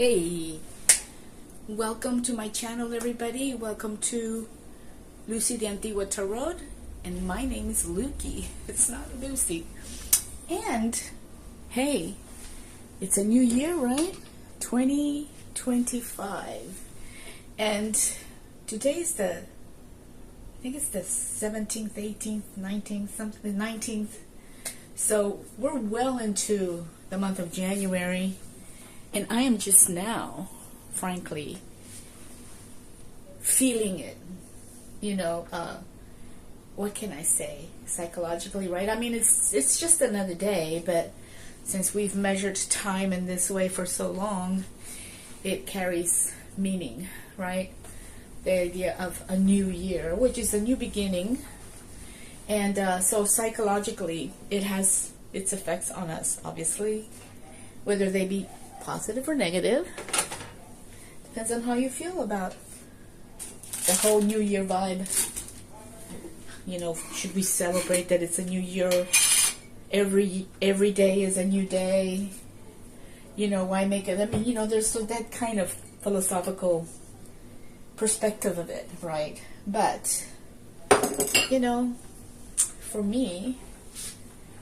Hey, welcome to my channel, everybody. Welcome to Lucy the Antigua Tarot, and my name is Lukey. It's not Lucy. And hey, it's a new year, right? 2025, and today's I think it's the 17th, 18th, 19th, something, the 19th. So we're well into the month of January. And I am just now, frankly, feeling it. What can I say? Psychologically, right? I mean, it's just another day, but since we've measured time in this way for so long, it carries meaning, right? The idea of a new year, which is a new beginning. And so psychologically, it has its effects on us, obviously, whether they be positive or negative. Depends on how you feel about the whole New Year vibe. Should we celebrate that it's a new year? Every day is a new day. Why make it? I mean, there's that kind of philosophical perspective of it, right? But for me,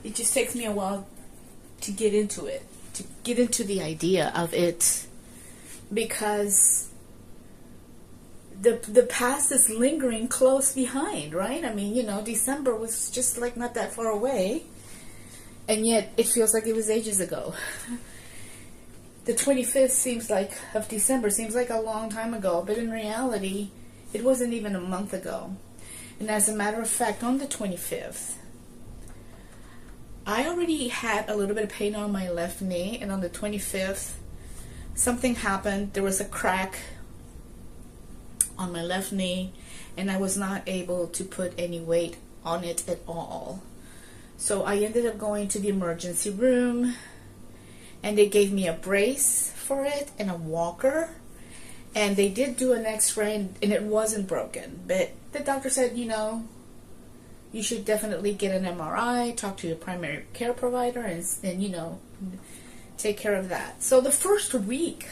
it just takes me a while to get into it. To get into the idea of it, because the past is lingering close behind, right? I mean, December was just like not that far away, and yet it feels like it was ages ago. The 25th of December seems like a long time ago, but in reality, it wasn't even a month ago. And as a matter of fact, on the 25th, I already had a little bit of pain on my left knee, and on the 25th, something happened. There was a crack on my left knee, and I was not able to put any weight on it at all. So I ended up going to the emergency room, and they gave me a brace for it and a walker, and they did do an x-ray, and it wasn't broken. But the doctor said, you should definitely get an MRI, talk to your primary care provider, and take care of that. So the first week,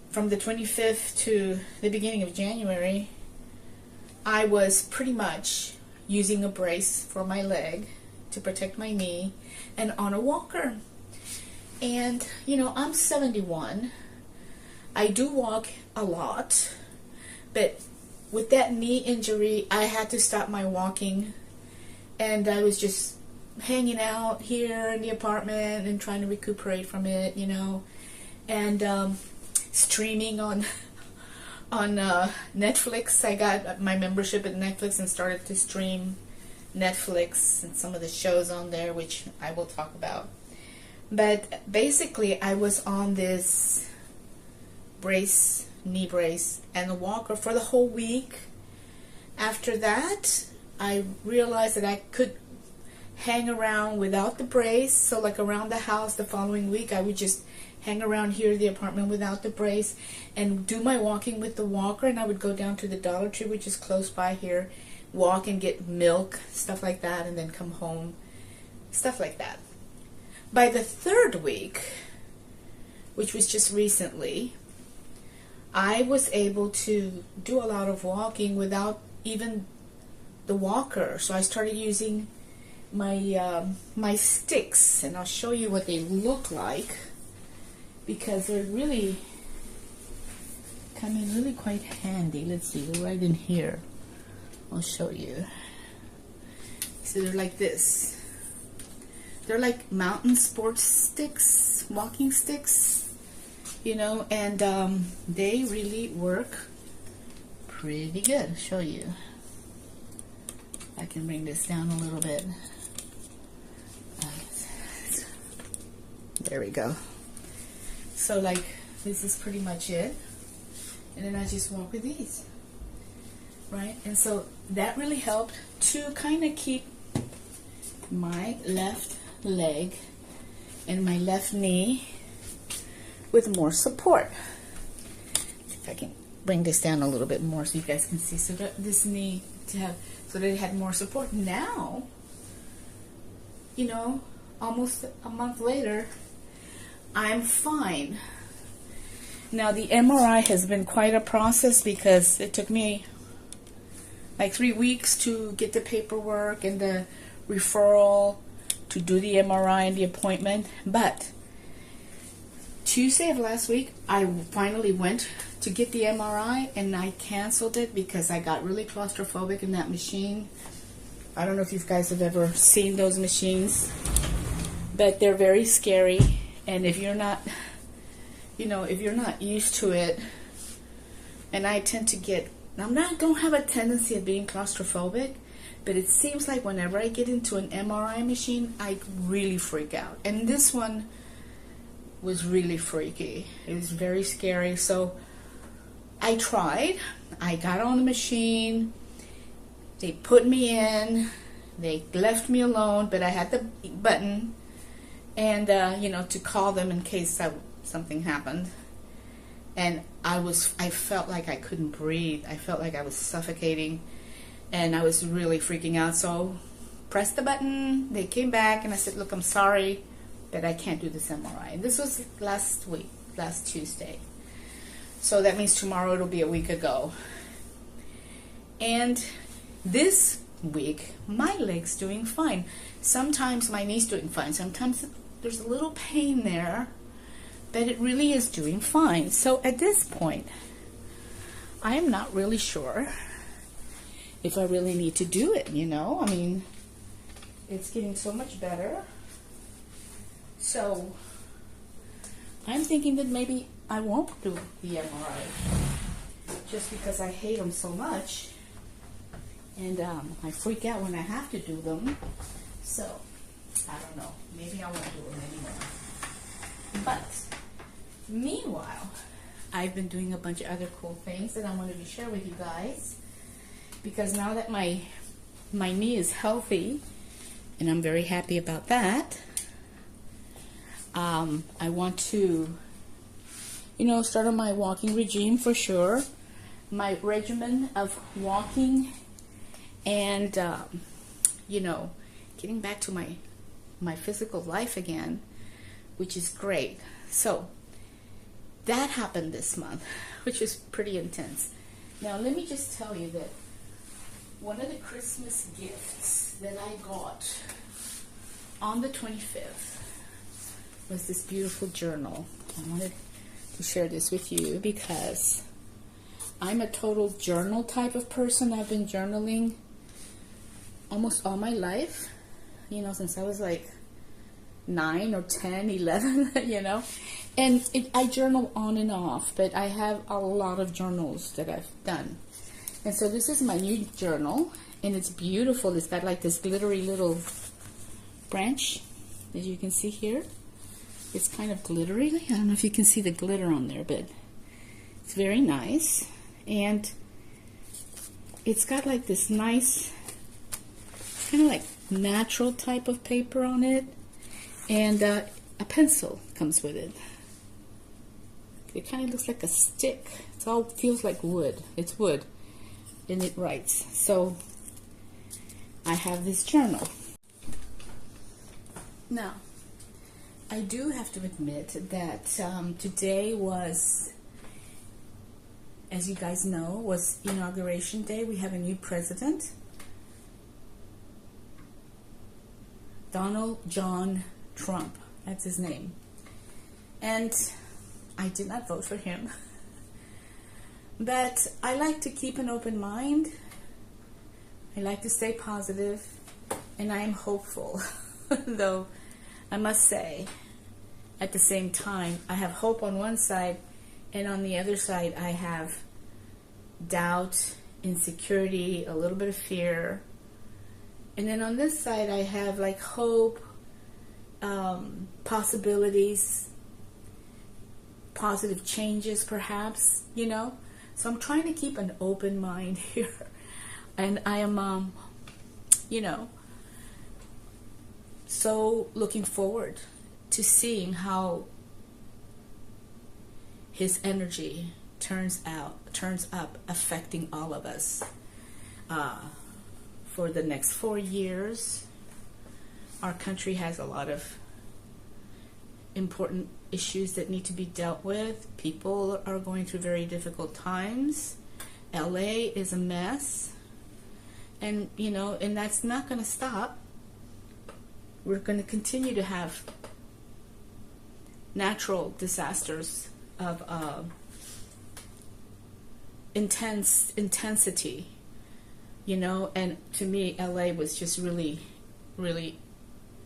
from the 25th to the beginning of January, I was pretty much using a brace for my leg to protect my knee and on a walker. And, I'm 71. I do walk a lot, but with that knee injury, I had to stop my walking, and I was just hanging out here in the apartment and trying to recuperate from it, and streaming on Netflix. I got my membership at Netflix and started to stream Netflix and some of the shows on there, which I will talk about. But basically, I was on this knee brace and a walker for the whole week. After that, I realized that I could hang around without the brace. So like around the house the following week, I would just hang around here in the apartment without the brace and do my walking with the walker, and I would go down to the Dollar Tree, which is close by here, walk and get milk, stuff like that, and then come home, stuff like that. By the third week, which was just recently, I was able to do a lot of walking without even the walker. So I started using my sticks, and I'll show you what they look like, because they're really come in really quite handy. Let's see, they're right in here. I'll show you. So they're like this. They're like mountain sports sticks, walking sticks. And they really work pretty good. I'll show you. I can bring this down a little bit. There we go. So this is pretty much it. And then I just walk with these. Right? And so that really helped to kind of keep my left leg and my left knee with more support. See if I can bring this down a little bit more so you guys can see. So that this knee so that it had more support. Now, almost a month later, I'm fine. Now the MRI has been quite a process because it took me like 3 weeks to get the paperwork and the referral to do the MRI and the appointment. But Tuesday of last week, I finally went to get the MRI, and I canceled it because I got really claustrophobic in that machine. I don't know if you guys have ever seen those machines, but they're very scary. And if you're not, if you're not used to it, and I tend to get, don't have a tendency of being claustrophobic, but it seems like whenever I get into an MRI machine, I really freak out. And this one was really freaky. It was very scary. So I tried. I got on the machine. They put me in. They left me alone, but I had the button, and to call them in case something happened. And I felt like I couldn't breathe. I felt like I was suffocating, and I was really freaking out. So pressed the button. They came back, and I said, "Look, I'm sorry, but I can't do this MRI." And this was last Tuesday. So that means tomorrow it'll be a week ago. And this week, my leg's doing fine. Sometimes my knee's doing fine. Sometimes there's a little pain there, but it really is doing fine. So at this point, I am not really sure if I really need to do it, I mean, it's getting so much better. So I'm thinking that maybe I won't do the MRI just because I hate them so much, and I freak out when I have to do them. So I don't know, maybe I won't do them anymore. But meanwhile, I've been doing a bunch of other cool things that I wanted to share with you guys, because now that my knee is healthy, and I'm very happy about that, I want to, start on my walking regime for sure. My regimen of walking and, getting back to my physical life again, which is great. So that happened this month, which is pretty intense. Now, let me just tell you that one of the Christmas gifts that I got on the 25th was this beautiful journal. I wanted to share this with you because I'm a total journal type of person. I've been journaling almost all my life, since I was like 9 or 10, 11, and I journal on and off, but I have a lot of journals that I've done. And so this is my new journal, and it's beautiful. It's got like this glittery little branch, as you can see here. It's kind of glittery. I don't know if you can see the glitter on there, but it's very nice. And it's got like this nice, kind of like natural type of paper on it. And a pencil comes with it. It kind of looks like a stick. It all feels like wood. It's wood. And it writes. So I have this journal. Now, I do have to admit that today was, as you guys know, was Inauguration Day. We have a new president, Donald John Trump. That's his name. And I did not vote for him. But I like to keep an open mind. I like to stay positive, and I am hopeful. Though I must say, at the same time, I have hope on one side, and on the other side, I have doubt, insecurity, a little bit of fear. And then on this side, I have like hope, possibilities, positive changes perhaps, So I'm trying to keep an open mind here. And I am, so looking forward to seeing how his energy turns up, affecting all of us for the next 4 years. Our country has a lot of important issues that need to be dealt with. People are going through very difficult times. LA is a mess. And, and that's not going to stop. We're going to continue to have natural disasters of intensity, and to me, LA was just really, really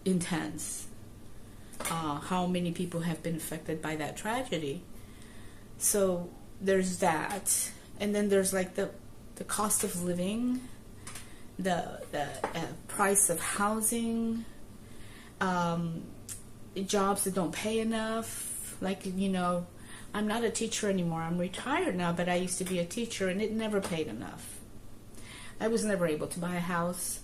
intense. How many people have been affected by that tragedy. So there's that. And then there's like the cost of living, the price of housing, jobs that don't pay enough. Like, I'm not a teacher anymore. I'm retired now, but I used to be a teacher, and it never paid enough. I was never able to buy a house.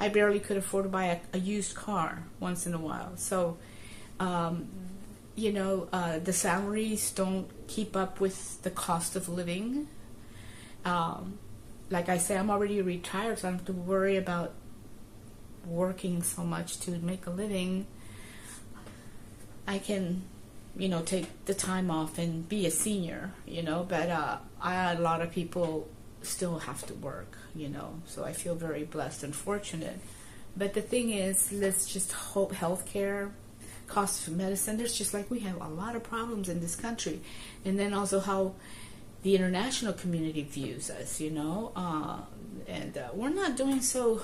I barely could afford to buy a used car once in a while. So, the salaries don't keep up with the cost of living. Like I say, I'm already retired, so I don't have to worry about working so much to make a living. I can, take the time off and be a senior, but a lot of people still have to work, so I feel very blessed and fortunate. But the thing is, let's just hope healthcare, cost of medicine, there's just like we have a lot of problems in this country. And then also how the international community views us, and we're not doing so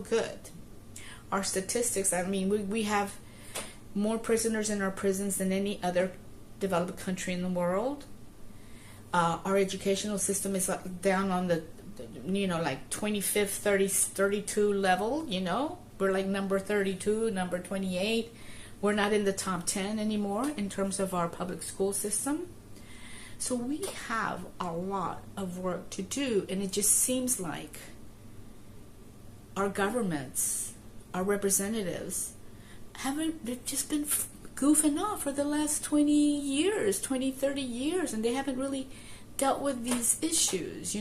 good. Our statistics, we have more prisoners in our prisons than any other developed country in the world. Our educational system is down on the, like 25th, 32 level, We're like number 32, number 28. We're not in the top 10 anymore in terms of our public school system. So we have a lot of work to do, and it just seems like our governments, our representatives, they've just been goofing off for the last 20 years, 20, 30 years, and they haven't really dealt with these issues,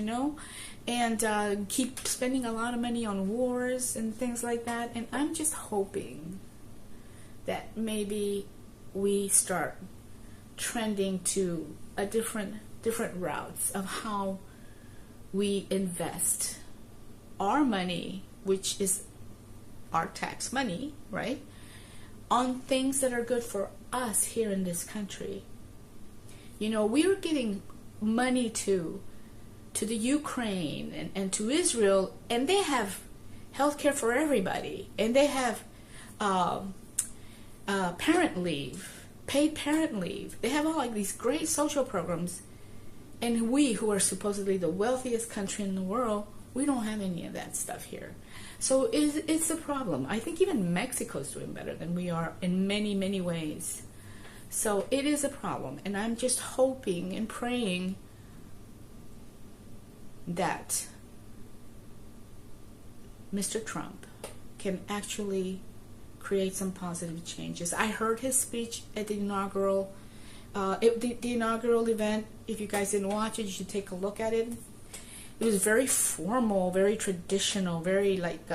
and keep spending a lot of money on wars and things like that. And I'm just hoping that maybe we start trending to a different routes of how we invest our money, which is our tax money, right, on things that are good for us here in this country. We are getting money to the Ukraine and to Israel, and they have healthcare for everybody, and they have parent leave, paid parent leave. They have all like these great social programs, and we, who are supposedly the wealthiest country in the world, we don't have any of that stuff here. So it's a problem. I think even Mexico's doing better than we are in many, many ways. So it is a problem, and I'm just hoping and praying that Mr. Trump can actually create some positive changes. I heard his speech at the inaugural event. If you guys didn't watch it, you should take a look at it. It was very formal, very traditional, very like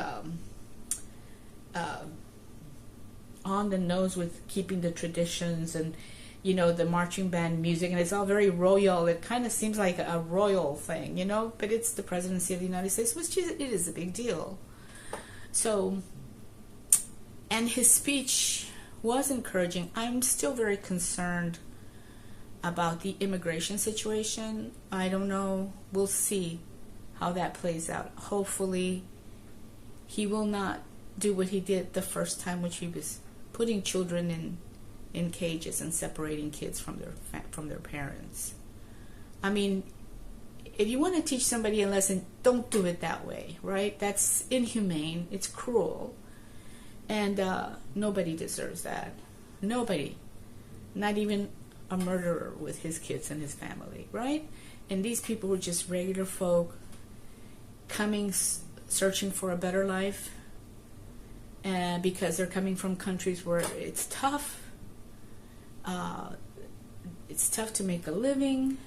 on the nose with keeping the traditions and the marching band music, and it's all very royal. It kind of seems like a royal thing, but it's the presidency of the United States, which it is a big deal. So, and his speech was encouraging. I'm still very concerned about the immigration situation. I don't know. We'll see how that plays out. Hopefully, he will not do what he did the first time, which he was putting children in cages and separating kids from their parents. I mean, if you want to teach somebody a lesson, don't do it that way, right? That's inhumane. It's cruel. And nobody deserves that. Nobody. Not even a murderer with his kids and his family, right? And these people were just regular folk coming, searching for a better life, because they're coming from countries where it's tough. It's tough to make a living.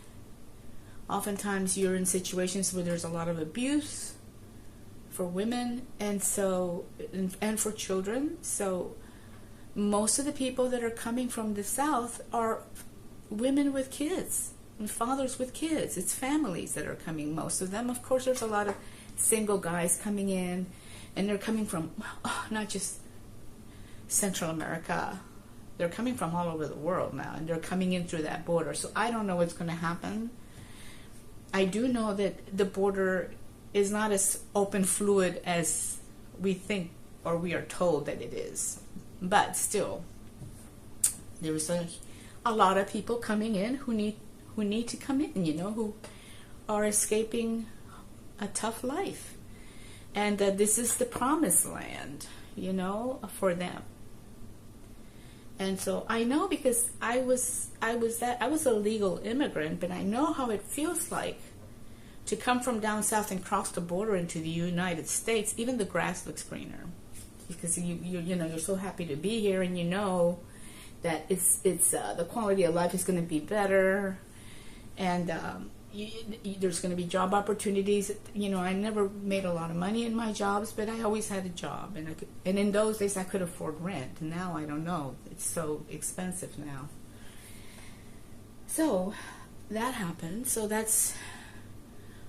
Oftentimes you're in situations where there's a lot of abuse for women and for children. So most of the people that are coming from the South are women with kids and fathers with kids. It's families that are coming, most of them. Of course, there's a lot of single guys coming in, and they're coming from not just Central America. They're coming from all over the world now, and they're coming in through that border. So I don't know what's going to happen. I do know that the border is not as open fluid as we think or we are told that it is. But still, there's a lot of people coming in who need to come in, who are escaping a tough life. And this is the promised land, for them. And so I know, because I was a legal immigrant, but I know how it feels like to come from down south and cross the border into the United States. Even the grass looks greener, because you're so happy to be here, and you know that it's the quality of life is going to be better, and there's going to be job opportunities. I never made a lot of money in my jobs, but I always had a job, and in those days I could afford rent. Now I don't know; it's so expensive now. So that happened. So that's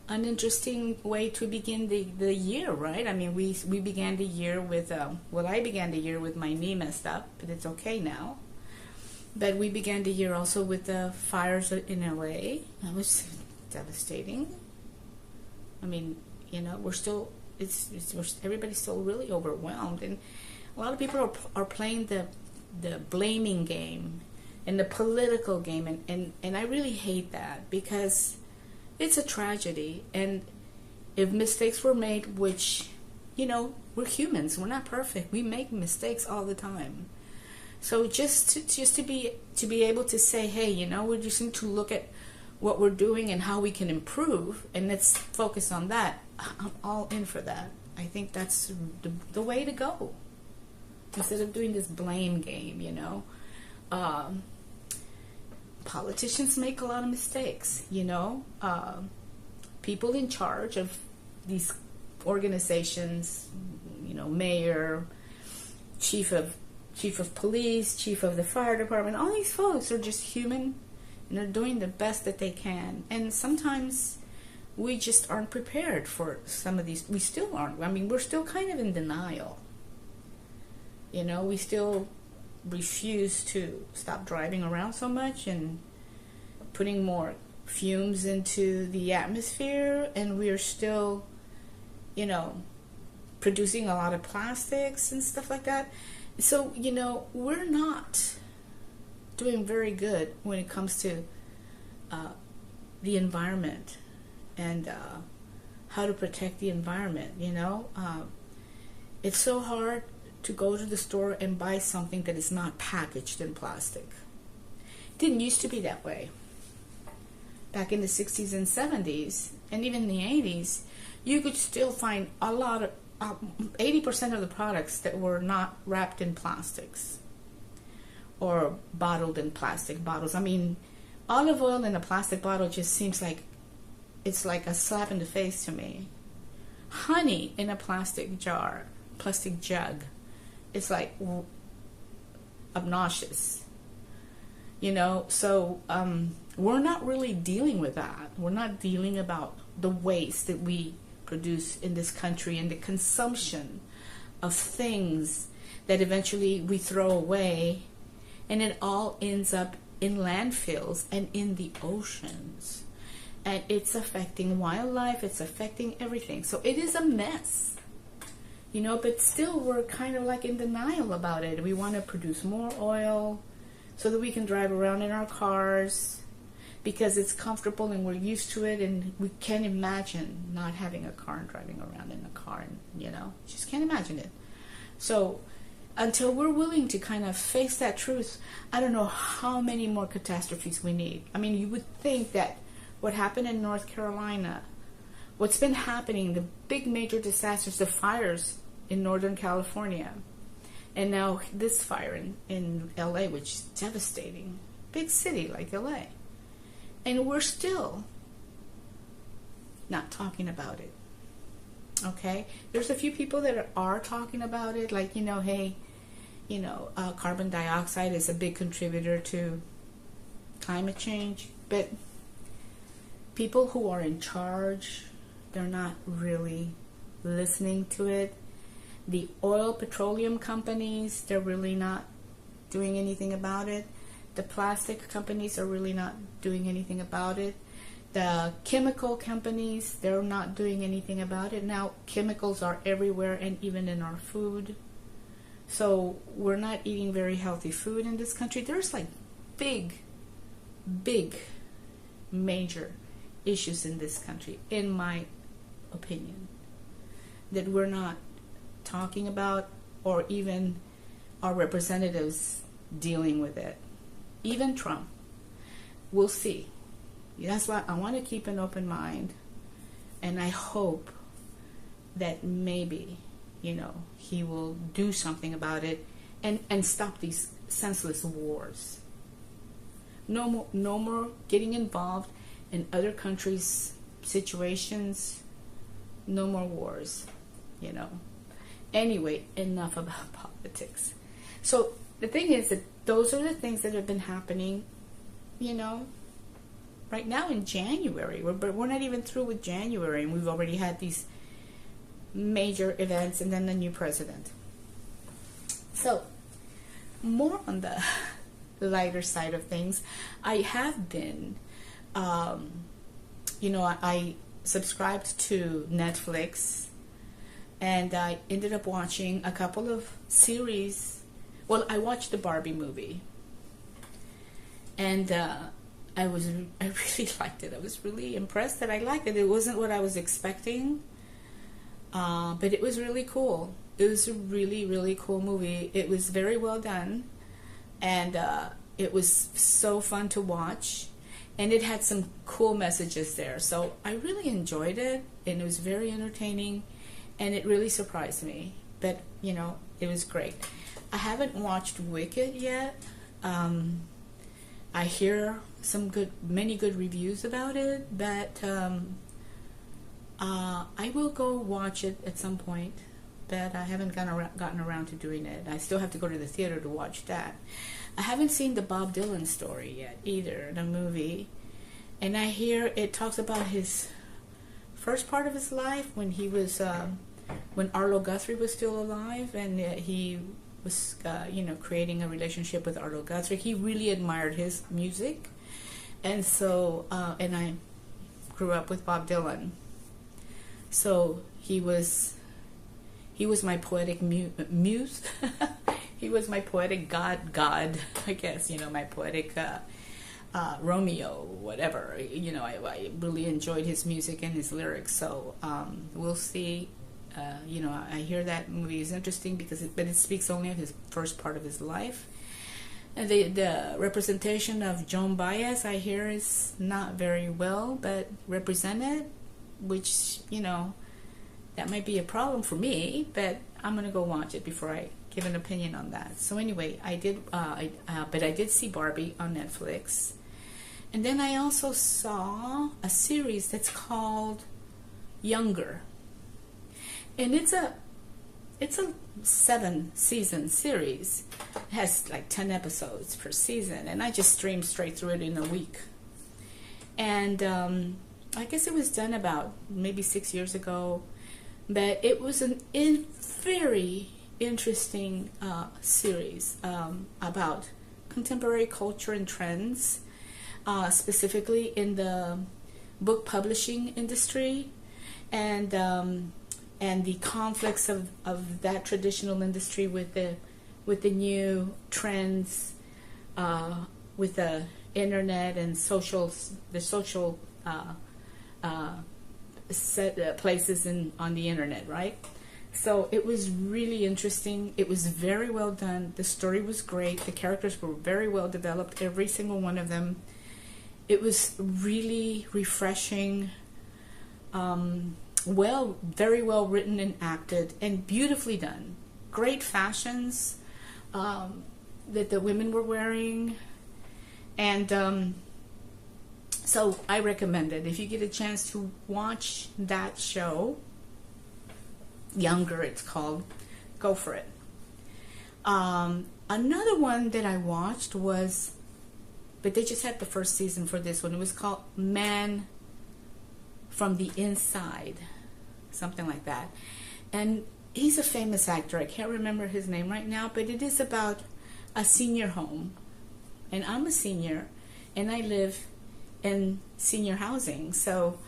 an interesting way to begin the year, right? I mean, we began the year with I began the year with my knee messed up, but it's okay now. But we began the year also with the fires in LA. That was devastating. I mean, we're still everybody's still really overwhelmed, and a lot of people are playing the blaming game and the political game, and I really hate that, because it's a tragedy. And if mistakes were made, which we're humans, we're not perfect, we make mistakes all the time. So just to be able to say, hey, we just need to look at what we're doing and how we can improve, and let's focus on that. I'm all in for that. I think that's the way to go, instead of doing this blame game. Politicians make a lot of mistakes. People in charge of these organizations, mayor, chief of police, chief of the fire department, all these folks are just human, and they're doing the best that they can. And sometimes we just aren't prepared for some of these. We still aren't. I mean, we're still kind of in denial. We still refuse to stop driving around so much and putting more fumes into the atmosphere, and we're still, producing a lot of plastics and stuff like that. So, we're not doing very good when it comes to the environment and how to protect the environment, It's so hard to go to the store and buy something that is not packaged in plastic. It didn't used to be that way. Back in the 60s and 70s, and even the 80s, you could still find a lot of 80% of the products that were not wrapped in plastics or bottled in plastic bottles. I mean, olive oil in a plastic bottle just seems like it's like a slap in the face to me. Honey in a plastic jar, plastic jug, it's like obnoxious. So we're not really dealing with that. We're not dealing about the waste that we produce in this country and the consumption of things that eventually we throw away, and it all ends up in landfills and in the oceans, and it's affecting wildlife, it's affecting everything. So it is a mess, but still we're kind of like in denial about it. We want to produce more oil so that we can drive around in our cars, because it's comfortable and we're used to it, and we can't imagine not having a car and driving around in a car, and just can't imagine it. So until we're willing to kind of face that truth, I don't know how many more catastrophes we need. I mean, you would think that what happened in North Carolina, what's been happening, the big major disasters, the fires in Northern California, and now this fire in LA, which is devastating, big city like LA. And we're still not talking about it. Okay? There's a few people that are talking about it, like, hey, carbon dioxide is a big contributor to climate change, but people who are in charge, they're not really listening to it. The oil petroleum companies, they're really not doing anything about it. The plastic companies are really not doing anything about it. The chemical companies, they're not doing anything about it. Now, chemicals are everywhere and even in our food. So we're not eating very healthy food in this country. There's like big, major issues in this country, in my opinion, that we're not talking about, or even our representatives dealing with it. Even Trump. We'll see. That's why I want to keep an open mind, and I hope that maybe, he will do something about it and stop these senseless wars. No more getting involved in other countries' situations. No more wars, Anyway, enough about politics. So the thing is that those are the things that have been happening, right now in January. But we're not even through with January, and we've already had these major events and then the new president. So, more on the lighter side of things, I have been, I subscribed to Netflix, and I ended up watching a couple of series. Well, I watched the Barbie movie, and I really liked it. I was really impressed that I liked it. It wasn't what I was expecting, but it was really cool. It was a really, really cool movie. It was very well done, and it was so fun to watch, and it had some cool messages there. So I really enjoyed it, and it was very entertaining, and it really surprised me. But, it was great. I haven't watched Wicked yet. I hear many good reviews about it, but I will go watch it at some point, but I haven't gotten around to doing it. I still have to go to the theater to watch that. I haven't seen the Bob Dylan story yet either, the movie, and I hear it talks about his first part of his life when he was, when Arlo Guthrie was still alive, and he was, creating a relationship with Arlo Guthrie. He really admired his music, and so, and I grew up with Bob Dylan. So he was my poetic muse. He was my poetic god, I guess, my poetic Romeo, whatever. I really enjoyed his music and his lyrics. So we'll see. I hear that movie is interesting but it speaks only of his first part of his life. And the representation of Joan Baez, I hear, is not very well but represented, which, that might be a problem for me, but I'm going to go watch it before I give an opinion on that. So anyway, I did see Barbie on Netflix. And then I also saw a series that's called Younger. And it's a 7-season series. It has like 10 episodes per season, and I just streamed straight through it in a week. And I guess it was done about maybe 6 years ago, but it was a very interesting series about contemporary culture and trends, specifically in the book publishing industry, and the conflicts of that traditional industry with the new trends, with the internet and social places on the internet, right? So it was really interesting. It was very well done. The story was great. The characters were very well developed, every single one of them. It was really refreshing. Very well written and acted, and beautifully done. Great fashions that the women were wearing, and so I recommend it. If you get a chance to watch that show, Younger it's called, go for it. Another one that I watched was, but they just had the first season for this one. It was called Man from the Inside, something like that. And he's a famous actor. I can't remember his name right now, but it is about a senior home. And I'm a senior, and I live in senior housing. So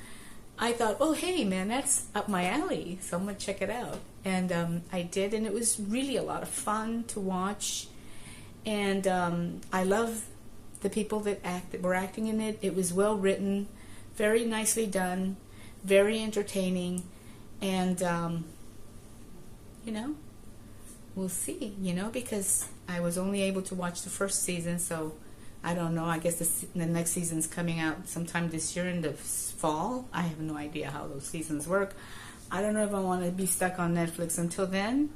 I thought, oh, hey, man, that's up my alley. So I'm going to check it out. And I did, and it was really a lot of fun to watch. And I love the people that were acting in it. It was well written, very nicely done, very entertaining. And, you know, we'll see, you know, because I was only able to watch the first season, so I don't know. I guess the next season's coming out sometime this year in the fall. I have no idea how those seasons work. I don't know if I want to be stuck on Netflix until then,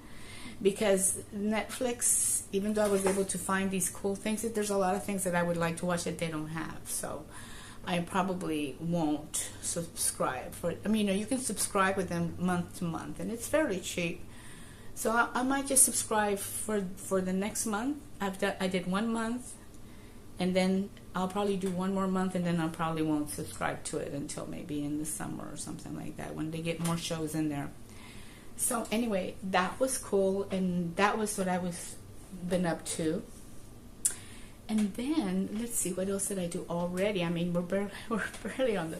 because Netflix, even though I was able to find these cool things, there's a lot of things that I would like to watch that they don't have. So I probably won't subscribe for it. I mean, you can subscribe with them month to month, and it's fairly cheap. So I might just subscribe for the next month. I did 1 month, and then I'll probably do 1 more month, and then I probably won't subscribe to it until maybe in the summer or something like that, when they get more shows in there. So anyway, that was cool, and that was what I was been up to. And then let's see, what else did I do already? I mean, we're barely on the,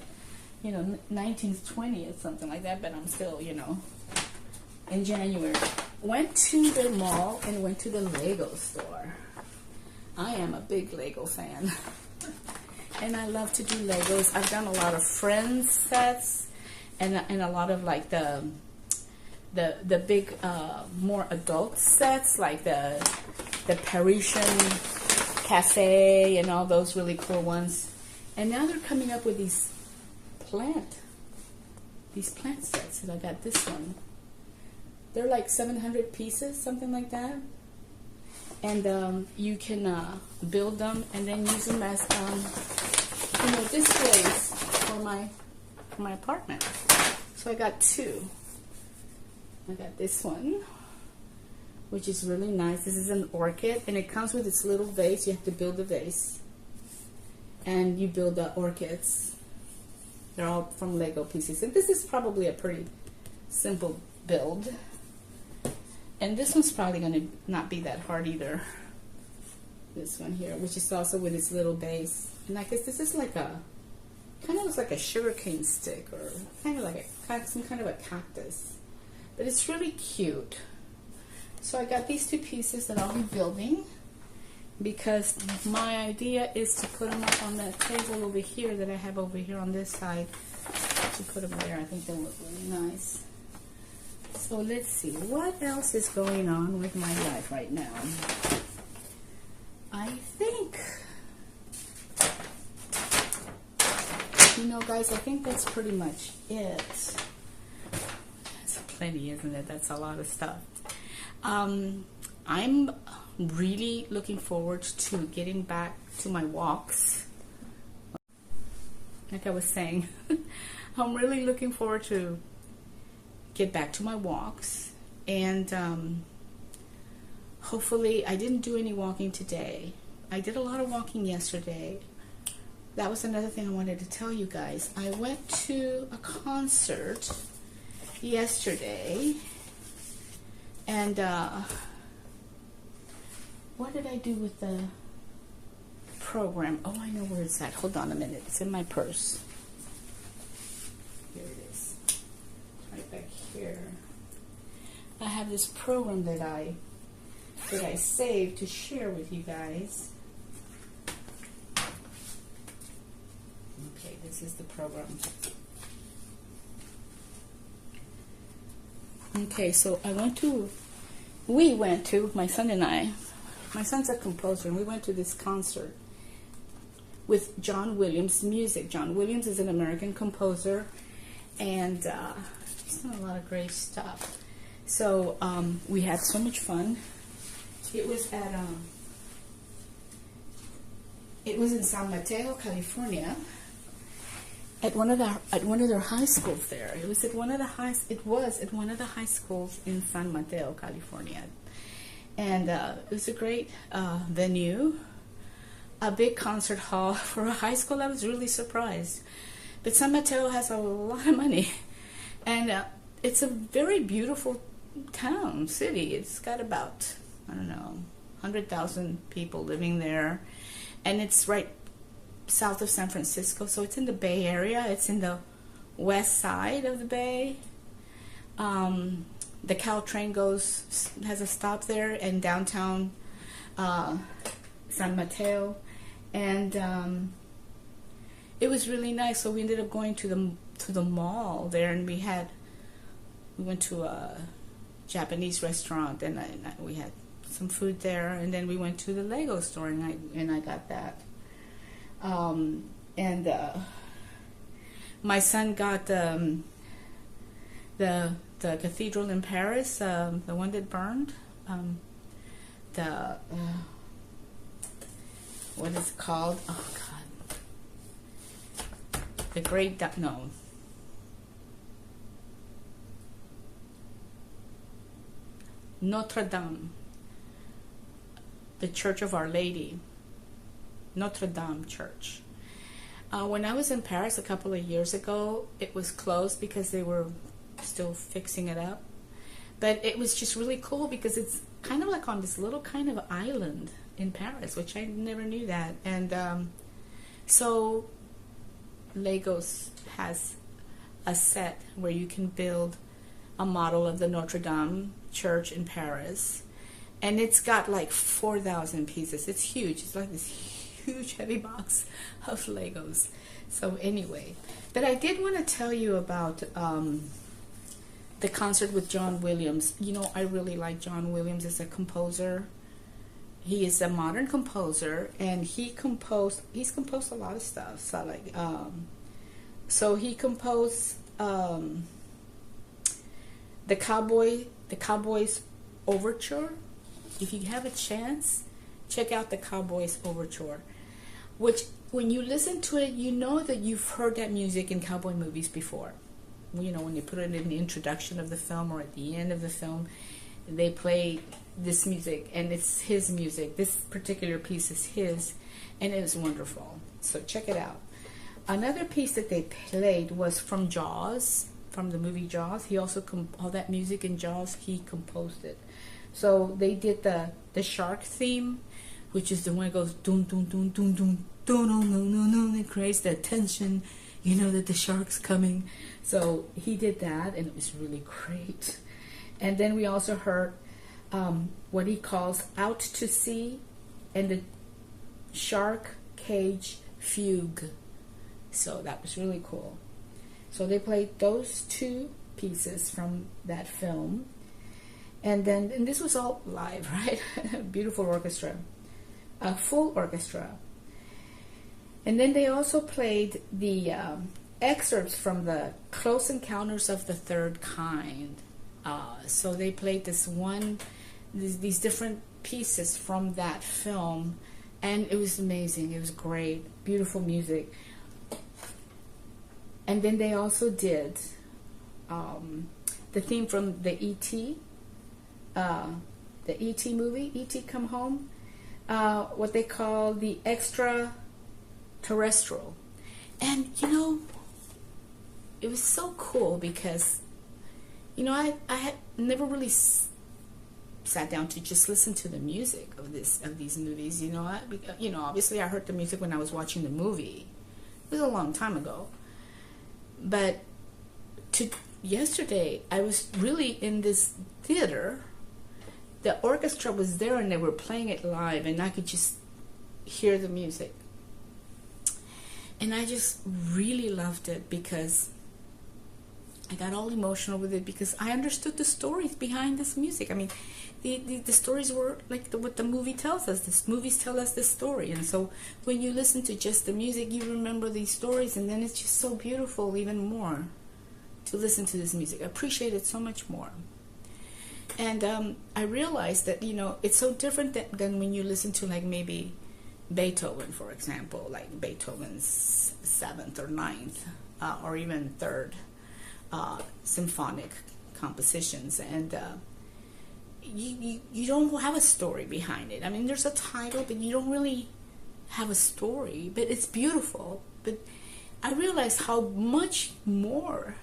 19th, 20th, something like that, but I'm still, in January. Went to the mall and went to the Lego store. I am a big Lego fan. And I love to do Legos. I've done a lot of Friends sets and a lot of like the big more adult sets, like the Parisian Cafe and all those really cool ones. And now they're coming up with these plant sets. And I got this one. They're like 700 pieces, something like that. And you can build them and then use them as displays for my apartment. So I got 2. I got this one, which is really nice. This is an orchid, and it comes with its little vase. You have to build the vase, and you build the orchids. They're all from Lego pieces, and this is probably a pretty simple build. And this one's probably going to not be that hard either. This one here, which is also with its little base. And I guess this is like kind of looks like a sugarcane stick, or kind of like some kind of a cactus. But it's really cute. So I got these 2 pieces that I'll be building, because my idea is to put them up on that table over here that I have over here on this side. To put them there, I think they look really nice. So let's see, what else is going on with my life right now? I think, guys, I think that's pretty much it. That's plenty, isn't it? That's a lot of stuff. I'm really looking forward to getting back to my walks. Like I was saying, I'm really looking forward to get back to my walks, and hopefully I didn't do any walking today. I did a lot of walking yesterday. That was another thing I wanted to tell you guys. I went to a concert yesterday, and what did I do with the program? Oh, I know where it's at. Hold on a minute. It's in my purse. Here it is. Right back here. I have this program that I saved to share with you guys. Okay, this is the program. Okay, so we went to, my son and I, my son's a composer, and we went to this concert with John Williams music. John Williams is an American composer, and he's done a lot of great stuff. So we had so much fun. It was in San Mateo, California, at one of their high schools there. It was at one of the high schools in San Mateo, California. And it was a great venue, a big concert hall for a high school. I was really surprised. But San Mateo has a lot of money, and it's a very beautiful town, city. It's got about, I don't know, 100,000 people living there, and it's right south of San Francisco, so it's in the Bay Area. It's in the west side of the Bay. The Caltrain has a stop there in downtown San Mateo, and it was really nice. So we ended up going to the mall there, and we went to a Japanese restaurant, and we had some food there, and then we went to the Lego store, and I got that. My son got the cathedral in Paris, the one that burned. What is it called? Oh God, the Great no. Notre Dame, the Church of Our Lady, Notre Dame Church. When I was in Paris a couple of years ago, it was closed because they were still fixing it up. But it was just really cool because it's kind of like on this little kind of island in Paris, which I never knew that. And so Legos has a set where you can build a model of the Notre Dame Church in Paris, and it's got like 4,000 pieces. It's huge. It's like this huge heavy box of Legos. So anyway, but I did want to tell you about the concert with John Williams. You know, I really like John Williams as a composer. He is a modern composer, and he's composed a lot of stuff. So like so he composed the Cowboys Overture. If you have a chance, check out the Cowboys Overture, which when you listen to it, you know that you've heard that music in cowboy movies before. You know, when they put it in the introduction of the film or at the end of the film, they play this music, and it's his music. This particular piece is his, and it is wonderful. So check it out. Another piece that they played was from Jaws, from the movie Jaws. He also all that music in Jaws, he composed it. So they did the shark theme, which is the one that goes dun dun dun dun dun dun dun dun dun dun. It creates the tension, you know, that the shark's coming. So he did that, and it was really great. And then we also heard what he calls Out to Sea and the Shark Cage Fugue. So that was really cool. So they played those two pieces from that film. And this was all live, right? Beautiful orchestra. A full orchestra. And then they also played the excerpts from the Close Encounters of the Third Kind. So they played these different pieces from that film, and it was amazing. It was great, beautiful music. And then they also did the theme from the E.T. The E.T. movie, E.T. Come Home, what they call the extraterrestrial. And, you know, it was so cool because, you know, I had never really sat down to just listen to the music of these movies. You know, obviously I heard the music when I was watching the movie. It was a long time ago. But yesterday, I was really in this theater. The orchestra was there, and they were playing it live, and I could just hear the music. And I just really loved it because I got all emotional with it because I understood the stories behind this music. I mean, the stories were like what the movie tells us. The movies tell us the story. And so when you listen to just the music, you remember these stories, and then it's just so beautiful even more to listen to this music. I appreciate it so much more. And I realized that, you know, it's so different than when you listen to, like, maybe Beethoven, for example, like Beethoven's 7th or 9th or even 3rd symphonic compositions. And you don't have a story behind it. I mean, there's a title, but you don't really have a story. But it's beautiful. But I realized how much more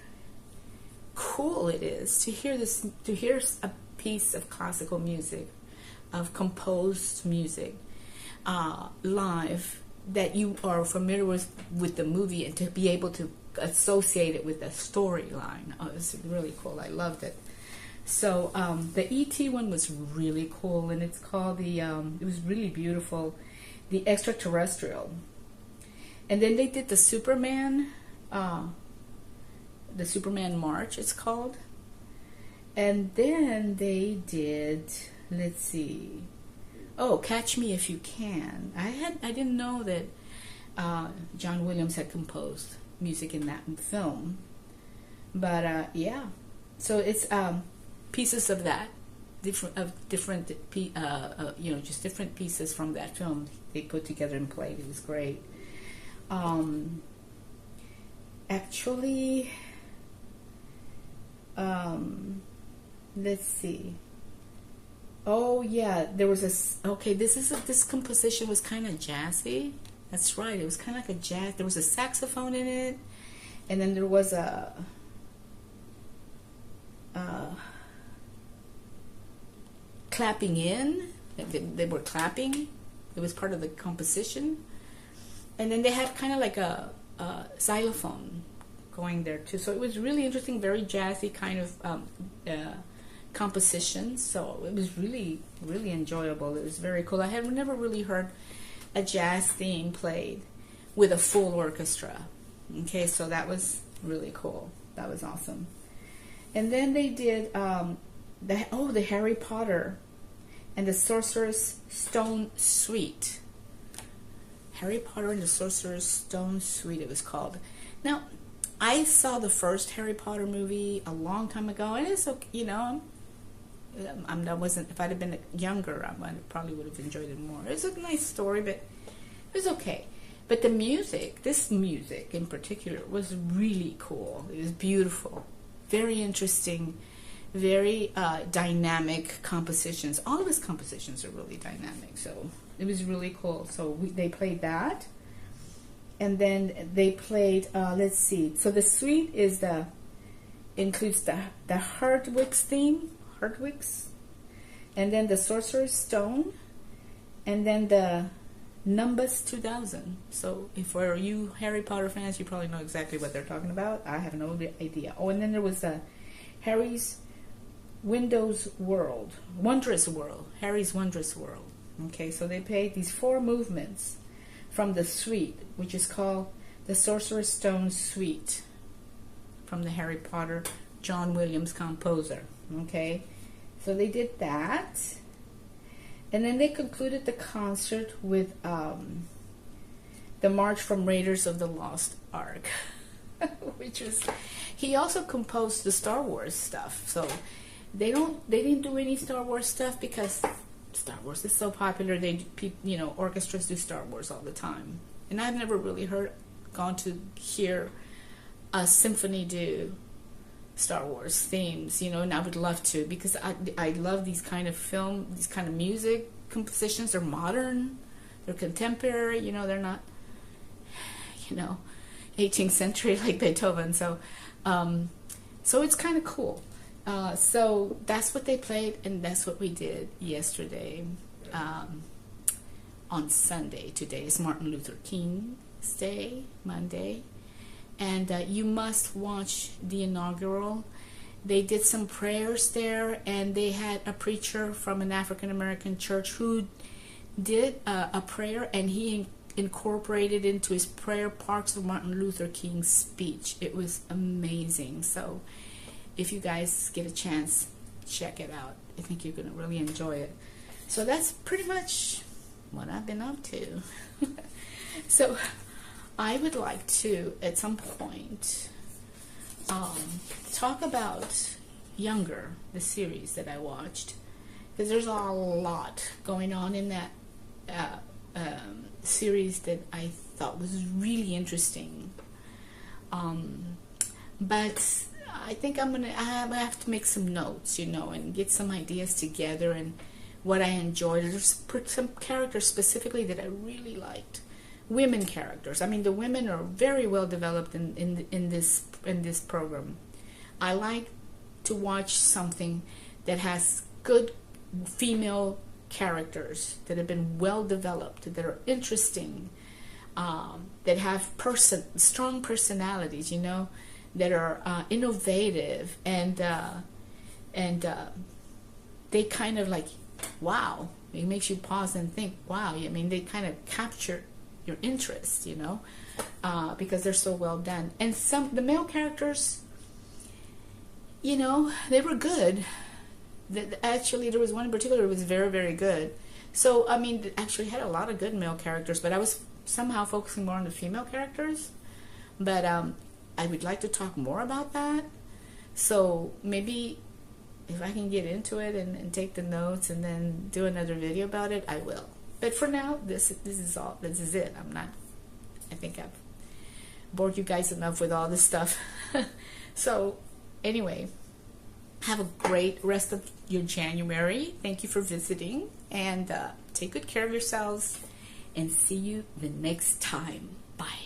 cool it is to hear this, to hear a piece of classical music, of composed music, live, that you are familiar with the movie, and to be able to associate it with the storyline. Oh, it's really cool. I loved it. So the E.T. one was really cool, and it's called it was really beautiful, The Extraterrestrial. And then they did the Superman March, it's called. And then they did, let's see, Catch Me If You Can. I didn't know that John Williams had composed music in that film, but yeah. So it's pieces of that, different just different pieces from that film they put together and played. It was great. Actually, let's see. Oh yeah, there was this composition was kind of jazzy. That's right, it was kind of like a jazz. There was a saxophone in it, and then there was a clapping in. They were clapping. It was part of the composition, and then they had kind of like a xylophone going there too. So it was really interesting, very jazzy kind of composition. So it was really, really enjoyable. It was very cool. I had never really heard a jazz theme played with a full orchestra. Okay, so that was really cool. That was awesome. And then they did the Harry Potter and the Sorcerer's Stone Suite. Harry Potter and the Sorcerer's Stone Suite, it was called. Now, I saw the first Harry Potter movie a long time ago, and it's okay, if I'd have been younger, I probably would have enjoyed it more. It's a nice story, but it was okay. But the music, this music in particular, was really cool. It was beautiful, very interesting, very dynamic compositions. All of his compositions are really dynamic, so it was really cool. So they played that, and then they played. Let's see. So the suite includes the Herdwick's theme. Herdwick's, and then the Sorcerer's Stone, and then the Nimbus 2000. So if for you Harry Potter fans, you probably know exactly what they're talking about. I have no idea. Oh, and then there was the Harry's Wondrous World. Harry's Wondrous World. Okay, so they played these 4 movements from the suite, which is called the Sorcerer's Stone Suite, from the Harry Potter, John Williams composer. Okay, so they did that, and then they concluded the concert with the March from Raiders of the Lost Ark, which was, he also composed the Star Wars stuff. So they didn't do any Star Wars stuff because Star Wars is so popular. Orchestras do Star Wars all the time, and I've never really gone to hear a symphony do Star Wars themes, and I would love to, because I love these kind of music compositions. They're modern, they're contemporary, they're not, 18th century like Beethoven. So it's kind of cool. So that's what they played, and that's what we did yesterday. On Sunday, today is Martin Luther King's Day, Monday. And you must watch the inaugural. They did some prayers there, and they had a preacher from an African American church who did a prayer, and he incorporated into his prayer parts of Martin Luther King's speech. It was amazing. So if you guys get a chance, check it out. I think you're going to really enjoy it. So that's pretty much what I've been up to. So I would like to, at some point, talk about Younger, the series that I watched, because there's a lot going on in that series that I thought was really interesting. But I think I have to make some notes, and get some ideas together and what I enjoyed. There's some characters specifically that I really liked. Women characters. I mean, the women are very well developed in this program. I like to watch something that has good female characters that have been well developed, that are interesting, that have strong personalities, that are innovative, and they kind of like, wow, it makes you pause and think, wow. I mean, they kind of capture your interest, because they're so well done. And the male characters, they were good. Actually, there was one in particular that was very, very good. So, I mean, it actually had a lot of good male characters, but I was somehow focusing more on the female characters. But I would like to talk more about that. So maybe if I can get into it and take the notes and then do another video about it, I will. But for now, this is all. This is it. I think I've bored you guys enough with all this stuff. So anyway, have a great rest of your January. Thank you for visiting, and take good care of yourselves, and see you the next time. Bye.